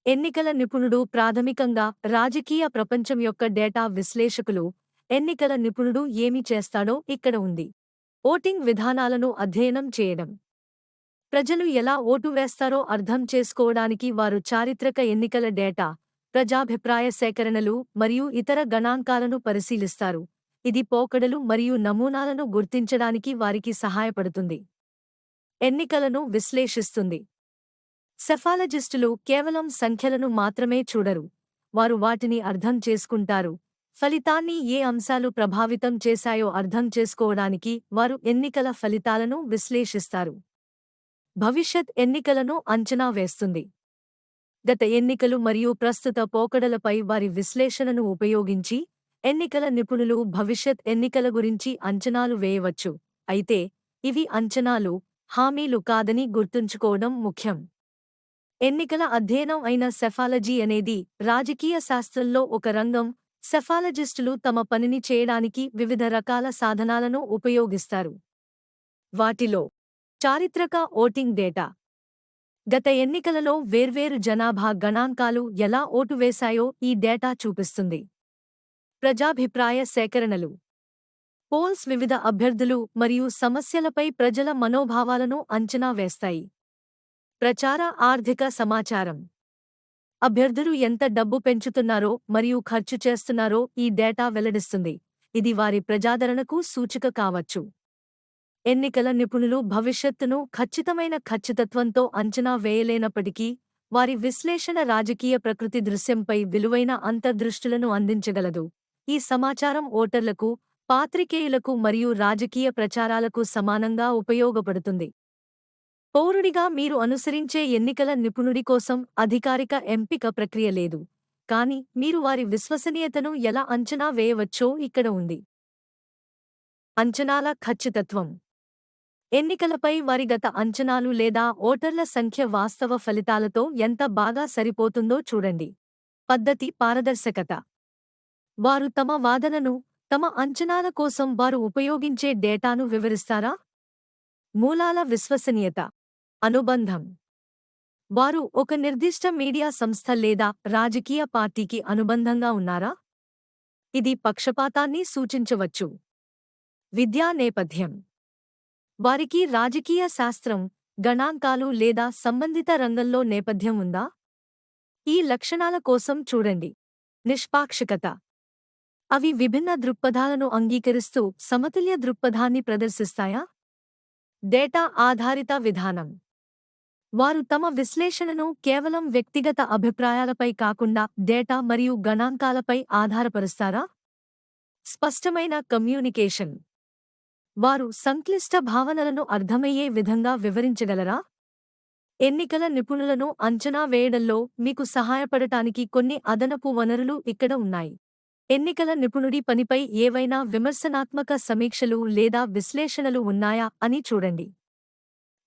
ఎన్నికల నిపుణుడు ప్రాథమికంగా రాజకీయ ప్రపంచం యొక్క డేటా విశ్లేషకులు. ఎన్నికల నిపుణుడు ఏమి చేస్తాడో ఇక్కడ ఉంది. ఓటింగ్ విధానాలను అధ్యయనం చేయడం. ప్రజలు ఎలా ఓటు వేస్తారో అర్థం చేసుకోవడానికి వారు చారిత్రక ఎన్నికల డేటా, ప్రజాభిప్రాయ సేకరణలు మరియు ఇతర గణాంకాలను పరిశీలిస్తారు. ఇది పోకడలు మరియు నమూనాలను గుర్తించడానికి వారికి సహాయపడుతుంది. ఎన్నికలను విశ్లేషిస్తుంది. సెఫాలజిస్టులు కేవలం సంఖ్యలను మాత్రమే చూడరు. వారు వాటిని అర్థం చేసుకుంటారు. ఫలితాన్ని ఏ అంశాలు ప్రభావితం చేశాయో అర్థం చేసుకోవడానికి వారు ఎన్నికల ఫలితాలను విశ్లేషిస్తారు. భవిష్యత్ ఎన్నికలను అంచనా వేస్తుంది. గత ఎన్నికలు మరియు ప్రస్తుత పోకడలపై వారి విశ్లేషణను ఉపయోగించి ఎన్నికల నిపుణులు భవిష్యత్ ఎన్నికల గురించి అంచనాలు వేయవచ్చు. అయితే ఇవి అంచనాలు, హామీలు కాదని గుర్తుంచుకోవడం ముఖ్యం. ఎన్నికల అధ్యయనం అయిన సెఫాలజీ అనేది రాజకీయ శాస్త్రంలో ఒక రంగం. సెఫాలజిస్టులు తమ పనిని చేయడానికి వివిధ రకాల సాధనాలను ఉపయోగిస్తారు. వాటిలో చారిత్రక ఓటింగ్ డేటా. గత ఎన్నికలలో వేర్వేరు జనాభా గణాంకాలు ఎలా ఓటు వేశాయో ఈ డేటా చూపిస్తుంది. ప్రజాభిప్రాయ సేకరణలు. పోల్స్ వివిధ అభ్యర్థులు మరియు సమస్యలపై ప్రజల మనోభావాలను అంచనా వేస్తాయి. ప్రచార ఆర్థిక సమాచారం. అభ్యర్థులు ఎంత డబ్బు పెంచుతున్నారో మరియు ఖర్చు చేస్తున్నారో ఈ డేటా వెల్లడిస్తుంది. ఇది వారి ప్రజాదరణకు సూచిక కావచ్చు. ఎన్నికల నిపుణులు భవిష్యత్తును ఖచ్చితమైన ఖచ్చితత్వంతో అంచనా వేయలేనప్పటికీ వారి విశ్లేషణ రాజకీయ ప్రకృతి దృశ్యంపై విలువైన అంతర్దృష్టులను అందించగలదు. ఈ సమాచారం ఓటర్లకు, పాత్రికేయులకు మరియు రాజకీయ ప్రచారాలకు సమానంగా ఉపయోగపడుతుంది. పౌరుడిగా మీరు అనుసరించే ఎన్నికల నిపుణుడి కోసం అధికారిక ఎంపిక ప్రక్రియ లేదు, కానీ మీరు వారి విశ్వసనీయతను ఎలా అంచనా వేయవచ్చో ఇక్కడ ఉంది. అంచనాల ఖచ్చితత్వం. ఎన్నికలపై వారి గత అంచనాలు లేదా ఓటర్ల సంఖ్య వాస్తవ ఫలితాలతో ఎంత బాగా సరిపోతుందో చూడండి. పద్ధతి పారదర్శకత. వారు తమ వాదనను, తమ అంచనాల కోసం వారు ఉపయోగించే డేటాను వివరిస్తారా? మూలాల విశ్వసనీయత. అనుబంధం. వారు ఒక నిర్దిష్ట మీడియా సంస్థ లేదా రాజకీయ పార్టీకి అనుబంధంగా ఉన్నారా? ఇది పక్షపాతాన్ని సూచించవచ్చు. విద్యా నేపథ్యం. వారికి రాజకీయ శాస్త్రం, గణాంకాలు లేదా సంబంధిత రంగంలో నేపథ్యం ఉందా? ఈ లక్షణాల కోసం చూడండి. నిష్పాక్షికత. అవి విభిన్న దృక్పథాలను అంగీకరిస్తూ సమతుల్య దృక్పథాన్ని ప్రదర్శిస్తాయా? డేటా ఆధారిత విధానం. వారు తమ విశ్లేషణను కేవలం వ్యక్తిగత అభిప్రాయాలపై కాకుండా డేటా మరియు గణాంకాలపై ఆధారపరుస్తారా? స్పష్టమైన కమ్యూనికేషన్. వారు సంక్లిష్ట భావనలను అర్థమయ్యే విధంగా వివరించగలరా? ఎన్నికల నిపుణులను అంచనా వేయడంలో మీకు సహాయపడటానికి కొన్ని అదనపు వనరులు ఇక్కడ ఉన్నాయి. ఎన్నికల నిపుణుడి పనిపై ఏవైనా విమర్శనాత్మక సమీక్షలు లేదా విశ్లేషణలు ఉన్నాయా అని చూడండి.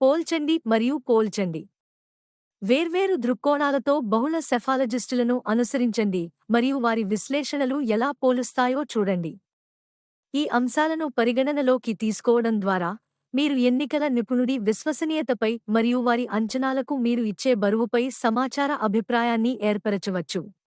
పోల్చండి మరియు పోల్చండి. వేర్వేరు దృక్కోణాలతో బహుళ సెఫాలజిస్టులను అనుసరించండి మరియు వారి విశ్లేషణలు ఎలా పోలుస్తాయో చూడండి. ఈ అంశాలను పరిగణనలోకి తీసుకోవడం ద్వారా మీరు ఎన్నికల నిపుణుడి విశ్వసనీయతపై మరియు వారి అంచనాలకు మీరు ఇచ్చే బరువుపై సమాచార అభిప్రాయాన్ని ఏర్పరచవచ్చు.